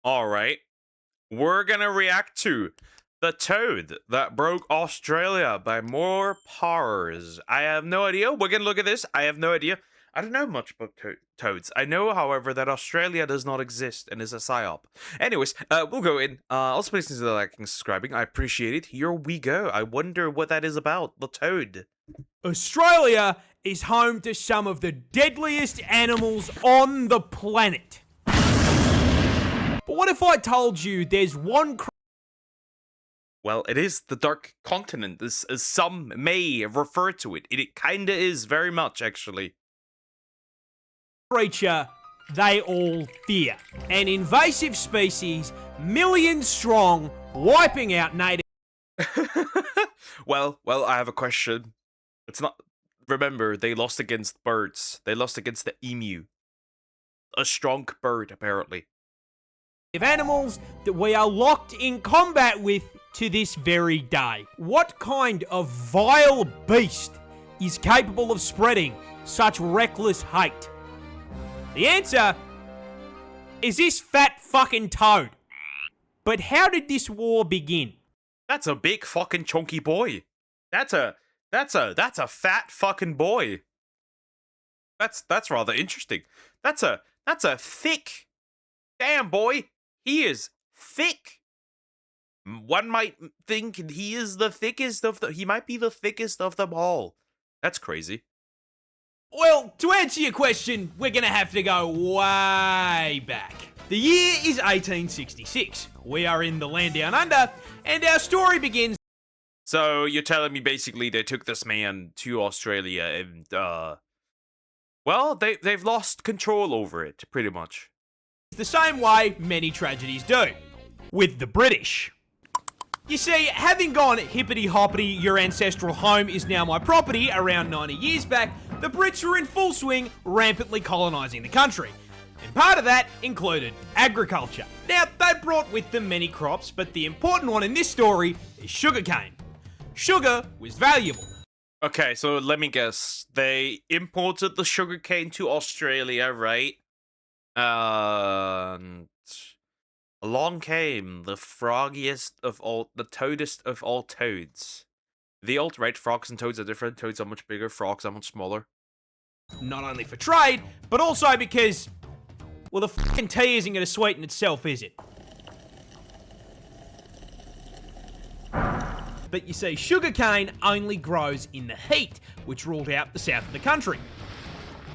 Alright. We're gonna react to The Toad That Broke Australia by more Parz. I have no idea. We're gonna look at this. I have no idea. I don't know much about toads. I know, however, that Australia does not exist and is a psyop. Anyways, we'll go in. Also, please consider liking and subscribing. I appreciate it. Here we go. I wonder what that is about. The toad. Australia is home to some of the deadliest animals on the planet. But what if I told you there's one Well, it is the Dark Continent, as some may refer to it. It kinda is, very much, actually. creature they all fear? An invasive species, millions strong, wiping out native... Well, I have a question. It's not... Remember, they lost against birds. They lost against the emu. A strong bird, apparently. animals that we are locked in combat with to this very day. What kind of vile beast is capable of spreading such reckless hate? The answer is this fat fucking toad. But how did this war begin? That's a big fucking chunky boy. That's a fat fucking boy. That's rather interesting. That's a thick damn boy. He is thick. One might think he is the thickest of he might be the thickest of them all. That's crazy. Well, to answer your question, we're gonna have to go way back. The year is 1866. We are in the land down under, and our story begins... So you're telling me basically they took this man to Australia and well, they've lost control over it, pretty much. the same way many tragedies do. With the British. You see, having gone hippity-hoppity, your ancestral home is now my property around 90 years back, the Brits were in full swing, rampantly colonising the country. And part of that included agriculture. Now, they brought with them many crops, but the important one in this story is sugarcane. Sugar was valuable. Okay, so let me guess. They imported the sugarcane to Australia, right? And along came the froggiest of all, the toadest of all toads. The alt-right, frogs and toads are different. Toads are much bigger, frogs are much smaller. Not only for trade, but also because, well, the fucking tea isn't going to sweeten itself, is it? But you see, sugarcane only grows in the heat, which ruled out the south of the country.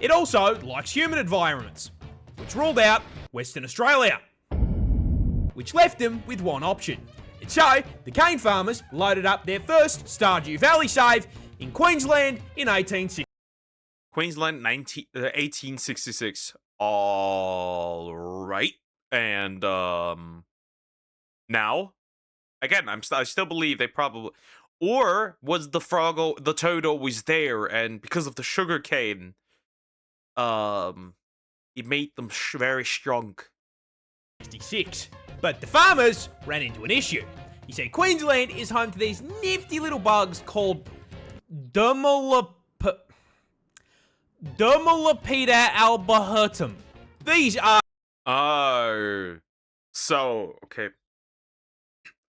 It also likes humid environments, which ruled out Western Australia, which left them with one option. And so, the cane farmers loaded up their first Stardew Valley save in Queensland in 1860. Queensland, 1866. All right. And, now, again, I still believe they probably, or was the toad always there, and because of the sugar cane, it made them very strong. 66. But the farmers ran into an issue. You see, Queensland is home to these nifty little bugs called Dermalopida albertum. These are... Oh. So, okay.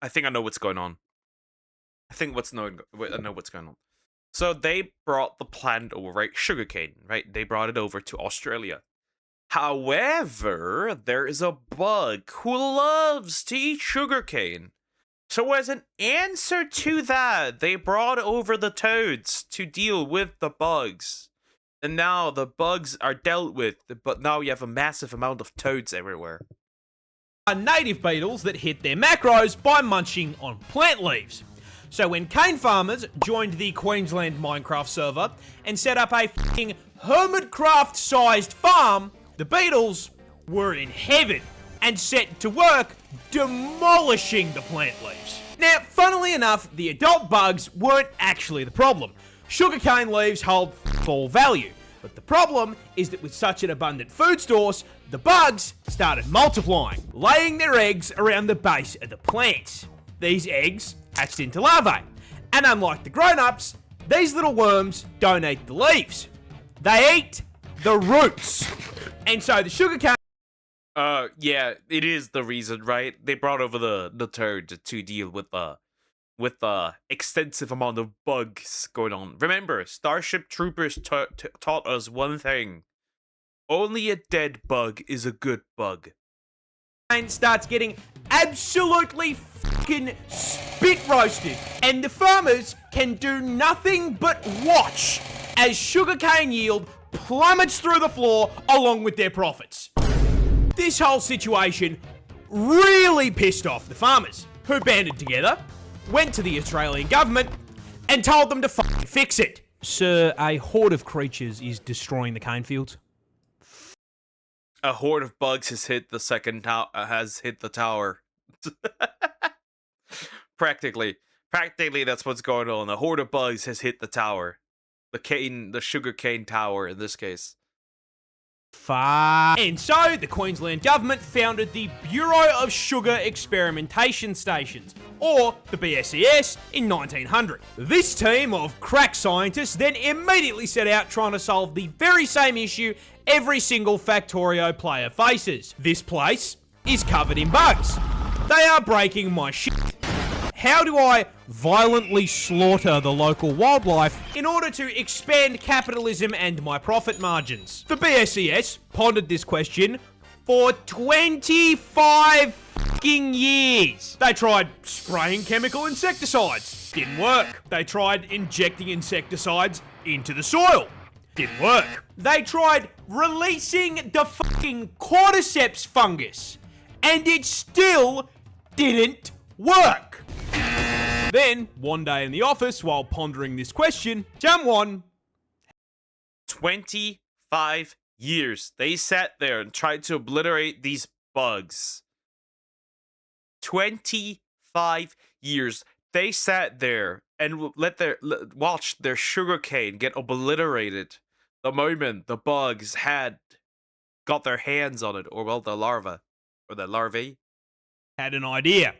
I think I know what's going on. I know what's going on. So they brought the plant over, right? Sugarcane, right? They brought it over to Australia. However, there is a bug who loves to eat sugarcane. So as an answer to that, they brought over the toads to deal with the bugs. And now the bugs are dealt with, but now you have a massive amount of toads everywhere. Are native beetles that hit their macros by munching on plant leaves. So when cane farmers joined the Queensland Minecraft server and set up a f***ing Hermitcraft-sized farm, the beetles were in heaven and set to work demolishing the plant leaves. Now, funnily enough, the adult bugs weren't actually the problem. Sugarcane leaves hold full value. But the problem is that with such an abundant food source, the bugs started multiplying, laying their eggs around the base of the plants. These eggs hatched into larvae, and unlike the grown-ups, these little worms don't eat the leaves. They eat the roots. And so the sugarcane Yeah, it is the reason, right? They brought over the toad to deal with the extensive amount of bugs going on. Remember, Starship Troopers taught us one thing: only a dead bug is a good bug. And starts getting absolutely fucking spit roasted, and the farmers can do nothing but watch as sugarcane yield plummets through the floor along with their profits. This whole situation really pissed off the farmers, who banded together, went to the Australian government, and told them to fucking fix it. Sir, a horde of creatures is destroying the cane fields. A horde of bugs has hit the tower. Practically, that's what's going on. A horde of bugs has hit the tower, the sugarcane tower in this case. And so, the Queensland government founded the Bureau of Sugar Experimentation Stations, or the BSES, in 1900. This team of crack scientists then immediately set out trying to solve the very same issue every single Factorio player faces. This place is covered in bugs. They are breaking my shit. How do I violently slaughter the local wildlife in order to expand capitalism and my profit margins? The BSES pondered this question for 25 fucking years. They tried spraying chemical insecticides. Didn't work. They tried injecting insecticides into the soil. Didn't work. They tried releasing the fucking cordyceps fungus, and it still didn't work. Then, one day in the office, while pondering this question, someone... 25 years. They sat there and tried to obliterate these bugs. 25 years. They sat there and watched their sugarcane get obliterated the moment the bugs had got their hands on it, or well, the larvae. Had an idea.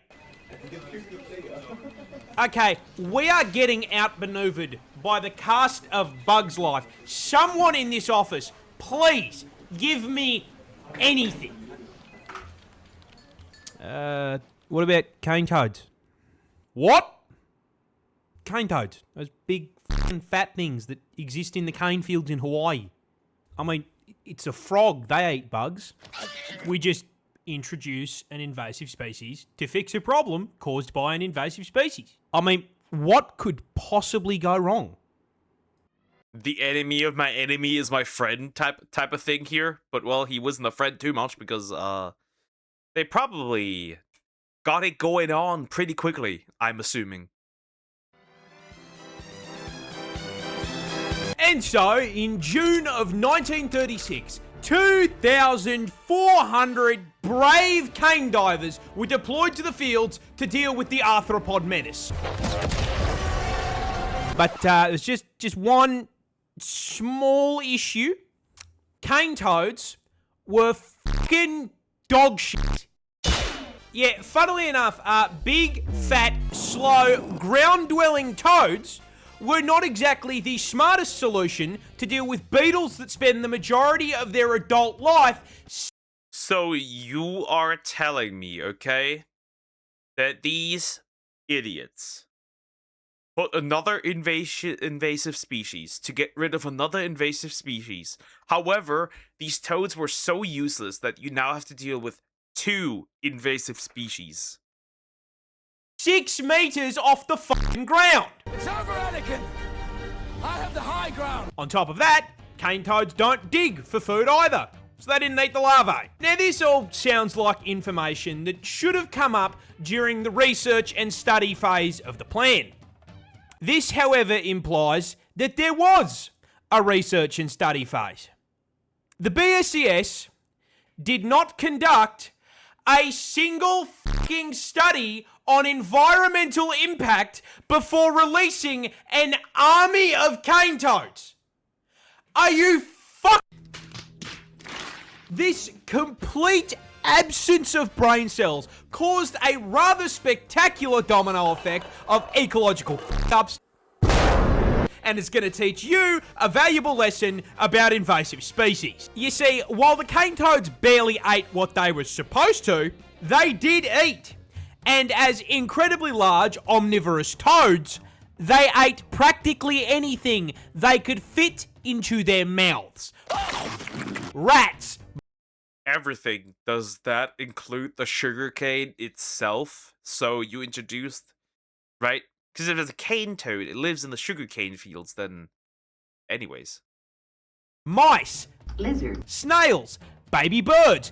Okay, we are getting outmaneuvered by the cast of Bugs Life. Someone in this office, please give me anything. What about cane toads? What? Cane toads. Those big fucking fat things that exist in the cane fields in Hawaii. I mean, it's a frog. They eat bugs. We just introduce an invasive species to fix a problem caused by an invasive species. I mean, what could possibly go wrong? The enemy of my enemy is my friend type of thing here. But well, he wasn't a friend too much because they probably got it going on pretty quickly, I'm assuming. And so, in June of 1936, 2,400 brave cane divers were deployed to the fields to deal with the arthropod menace. But there's just one small issue. Cane toads were fucking dog shit. Yeah, funnily enough, big, fat, slow, ground-dwelling toads were not exactly the smartest solution to deal with beetles that spend the majority of their adult life. So you are telling me, okay, that these idiots put another invasive species to get rid of another invasive species. However, these toads were so useless that you now have to deal with 2 invasive species. 6 meters off the fucking ground. It's over, Anakin! I have the high ground! On top of that, cane toads don't dig for food either, so they didn't eat the larvae. Now this all sounds like information that should have come up during the research and study phase of the plan. This, however, implies that there was a research and study phase. The BSES did not conduct a single fucking study on environmental impact before releasing an army of cane toads. Are you This complete absence of brain cells caused a rather spectacular domino effect of ecological fuck-ups and it's going to teach you a valuable lesson about invasive species. You see, while the cane toads barely ate what they were supposed to, they did eat. And as incredibly large omnivorous toads, they ate practically anything they could fit into their mouths. Rats. Everything. Does that include the sugarcane itself? So you introduced, right? Because if it's a cane toad, it lives in the sugarcane fields, then... Anyways. Mice. Lizard. Snails. Baby birds.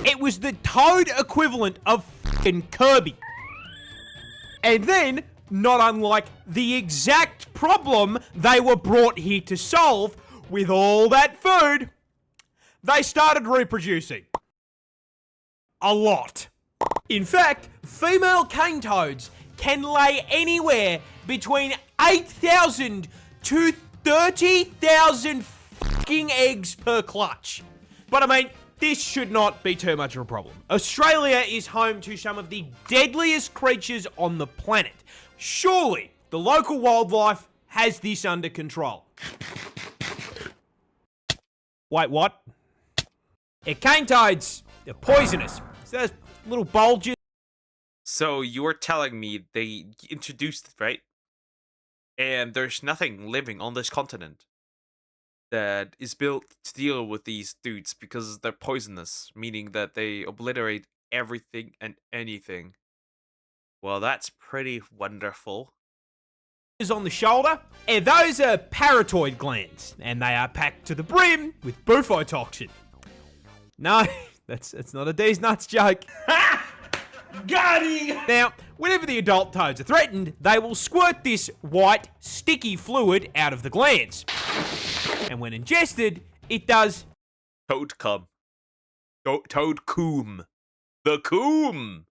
It was the toad equivalent of f***ing Kirby. And then, not unlike the exact problem they were brought here to solve, with all that food, they started reproducing. A lot. In fact, female cane toads can lay anywhere between 8,000 to 30,000 fucking eggs per clutch. But I mean, this should not be too much of a problem. Australia is home to some of the deadliest creatures on the planet. Surely, the local wildlife has this under control. Wait, what? Cane toads, they're poisonous. So those little bulges. So you're telling me they introduced it, right? And there's nothing living on this continent that is built to deal with these dudes because they're poisonous, meaning that they obliterate everything and anything. Well, that's pretty wonderful. On the shoulder, and those are parotoid glands, and they are packed to the brim with bufotoxin. No, that's not a D's nuts joke. Got him! Now, whenever the adult toads are threatened, they will squirt this white, sticky fluid out of the glands. And when ingested, it does... Toad cum. Toad coom. The coom!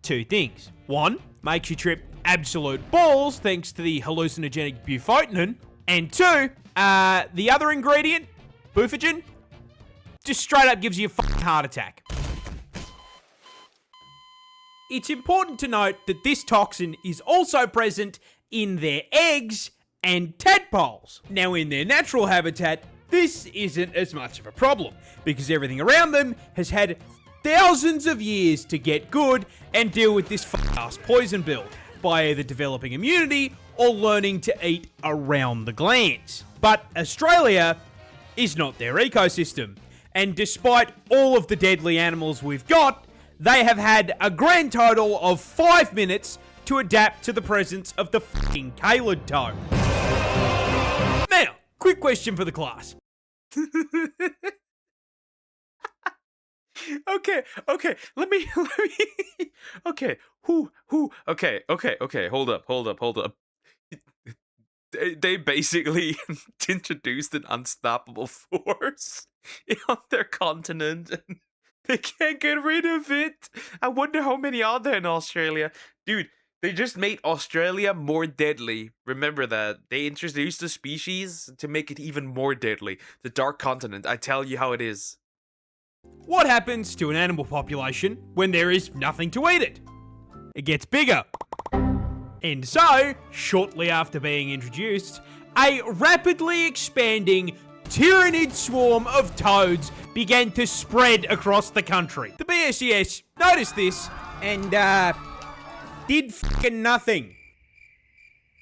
two things. One, makes you trip absolute balls thanks to the hallucinogenic bufotenin. And two, the other ingredient, bufogen, just straight up gives you a fucking heart attack. It's important to note that this toxin is also present in their eggs and tadpoles. Now, in their natural habitat, this isn't as much of a problem because everything around them has had thousands of years to get good and deal with this fuck-ass poison build by either developing immunity or learning to eat around the glands. But Australia is not their ecosystem, and despite all of the deadly animals we've got, they have had a grand total of 5 minutes to adapt to the presence of the fucking Calid toad. Now, quick question for the class. Okay, let me, okay, hold up. They basically introduced an unstoppable force on their continent, and they can't get rid of it. I wonder how many are there in Australia. Dude, they just made Australia more deadly. Remember that. They introduced a species to make it even more deadly. The Dark Continent, I tell you how it is. What happens to an animal population when there is nothing to eat it? It gets bigger. And so, shortly after being introduced, a rapidly expanding tyrannid swarm of toads began to spread across the country. The BSES noticed this and, did fucking nothing.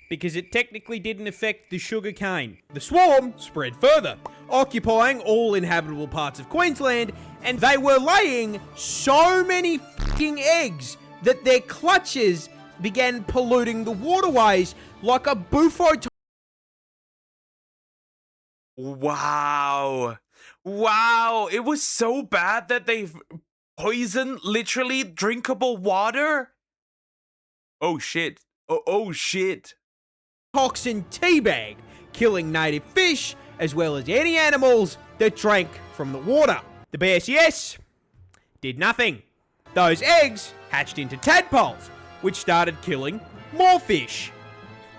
Because it technically didn't affect the sugar cane. The swarm spread further, occupying all inhabitable parts of Queensland, and they were laying so many fucking eggs that their clutches began polluting the waterways like a bufo. Wow, it was so bad that they poisoned literally drinkable water? Oh shit. Oh shit. Toxin teabag, killing native fish as well as any animals that drank from the water. The BSES did nothing. Those eggs hatched into tadpoles, which started killing more fish.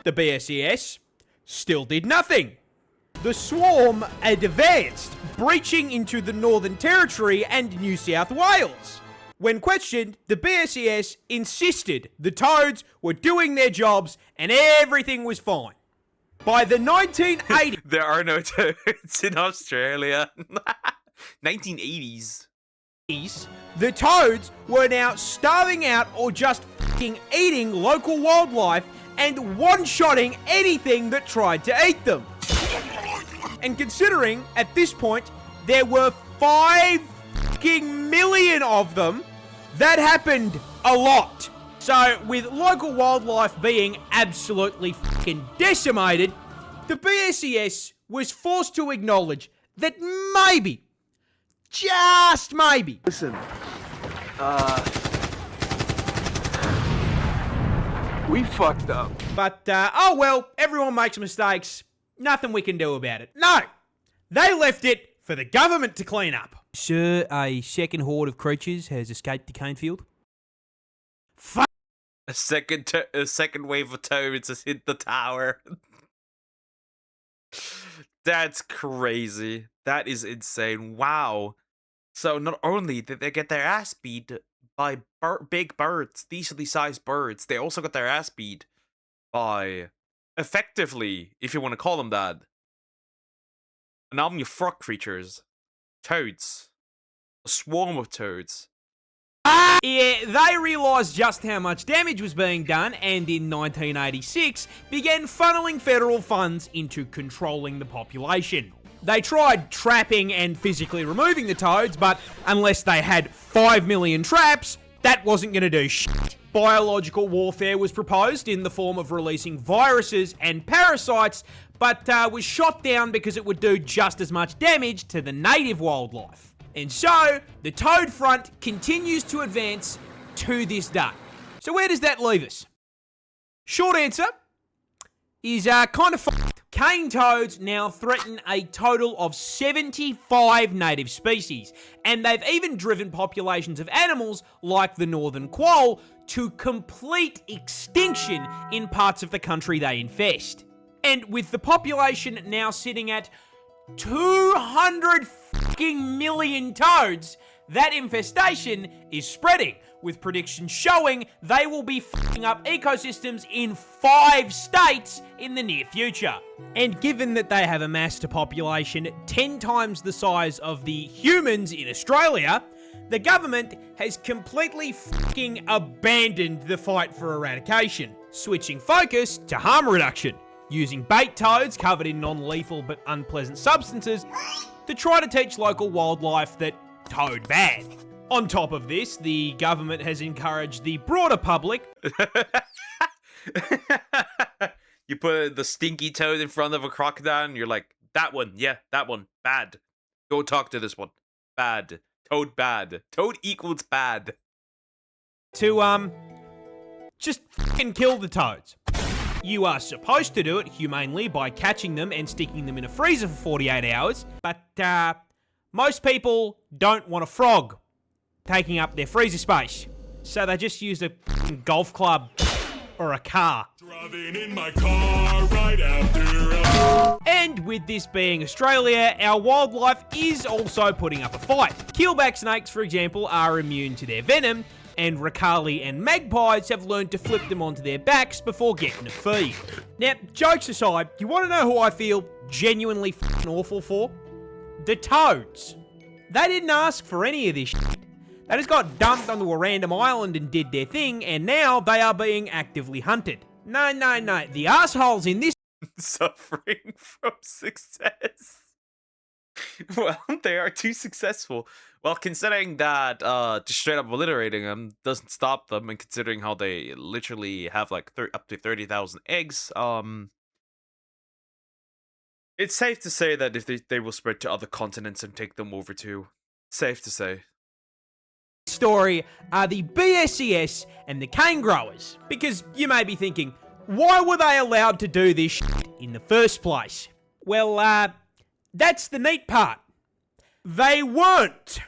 The BSES still did nothing. The swarm advanced, breaching into the Northern Territory and New South Wales. When questioned, the BSES insisted the toads were doing their jobs and everything was fine. By the 1980s, There are no toads in Australia. 1980s. the toads were now starving out or just fucking eating local wildlife and one-shotting anything that tried to eat them. And considering, at this point, there were 5 fucking million of them, that happened a lot. So, with local wildlife being absolutely fucking decimated, the BSES was forced to acknowledge that maybe, just maybe, Listen, we fucked up. but, oh well, everyone makes mistakes, nothing we can do about it. No, they left it for the government to clean up. Sir, a second horde of creatures has escaped the cane field. Fuck. A second wave of toads has hit the tower. That's crazy. That is insane. Wow. So not only did they get their ass beat by big birds, decently sized birds, they also got their ass beat by, effectively, if you want to call them that, an army of frog creatures. Toads. A swarm of toads. Yeah, they realised just how much damage was being done and in 1986 began funneling federal funds into controlling the population. They tried trapping and physically removing the toads, but unless they had 5 million traps, that wasn't going to do shit. Biological warfare was proposed in the form of releasing viruses and parasites, but was shot down because it would do just as much damage to the native wildlife. And so, the toad front continues to advance to this day. So where does that leave us? Short answer is kind of fucked. Cane toads now threaten a total of 75 native species, and they've even driven populations of animals like the northern quoll to complete extinction in parts of the country they infest. And with the population now sitting at 200 fucking million toads, that infestation is spreading, with predictions showing they will be fucking up ecosystems in 5 states in the near future. And given that they have amassed a population 10 times the size of the humans in Australia, the government has completely fucking abandoned the fight for eradication, switching focus to harm reduction, using bait toads covered in non-lethal but unpleasant substances to try to teach local wildlife that toad bad. On top of this, the government has encouraged the broader public. You put the stinky toad in front of a crocodile and you're like, that one, yeah, that one, bad. Go talk to this one. Bad. Toad bad. Toad equals bad. To, just fucking kill the toads. You are supposed to do it humanely by catching them and sticking them in a freezer for 48 hours, but, most people don't want a frog taking up their freezer space, so they just use a golf club or a car. Driving in my car right after And with this being Australia, our wildlife is also putting up a fight. Keelback snakes, for example, are immune to their venom, and Ricali and magpies have learned to flip them onto their backs before getting a feed. Now, jokes aside, you want to know who I feel genuinely fucking awful for? The toads. They didn't ask for any of this shit. They just got dumped onto a random island and did their thing, and now they are being actively hunted. No. The assholes in this Suffering from success. Well, they are too successful. Well, considering that just straight up obliterating them doesn't stop them, and considering how they literally have like up to 30,000 eggs, it's safe to say that if they will spread to other continents and take them over too. Safe to say. story are the BSES and the cane growers. Because you may be thinking, why were they allowed to do this shit in the first place? Well, that's the neat part. They weren't.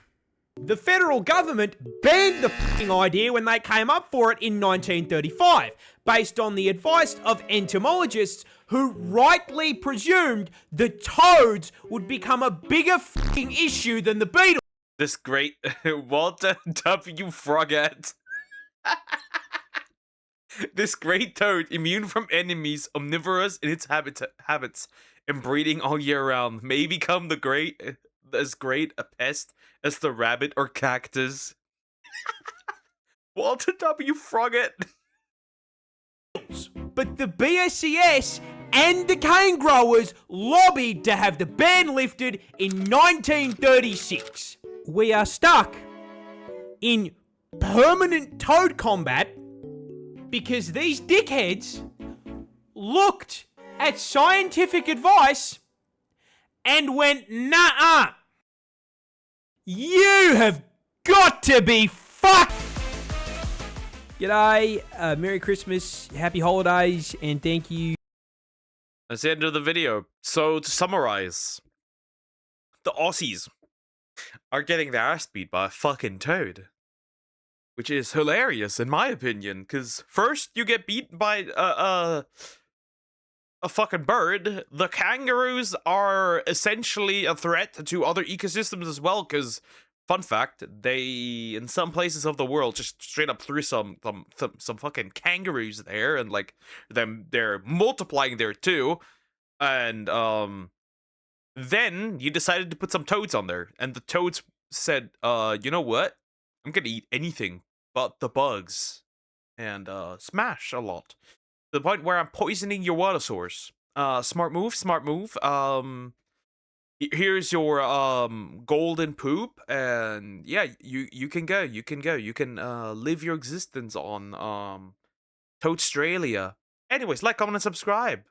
The federal government banned the f***ing idea when they came up for it in 1935, based on the advice of entomologists who rightly presumed the toads would become a bigger f***ing issue than the beetles. This great Walter W. Frogette. This great toad, immune from enemies, omnivorous in its habits, and breeding all year round, may become as great a pest as the rabbit or cactus. Walter W. Froggatt. But the BSCS and the cane growers lobbied to have the ban lifted in 1936. We are stuck in permanent toad combat because these dickheads looked at scientific advice and went, nah-uh. You have got to be fucked. G'day, Merry Christmas, Happy Holidays, and thank you. That's the end of the video. So, to summarize, the Aussies are getting their ass beat by a fucking toad. Which is hilarious, in my opinion, because first you get beat by a fucking bird. The kangaroos are essentially a threat to other ecosystems as well, because, fun fact, they, in some places of the world, just straight up threw some fucking kangaroos there, and, like, they're multiplying there too, and, then you decided to put some toads on there, and the toads said, you know what? I'm gonna eat anything but the bugs, and smash a lot. To the point where I'm poisoning your water source. Smart move, smart move. Here's your golden poop, and yeah, you can go, you can live your existence on Toadstralia. Anyways, like, comment, and subscribe.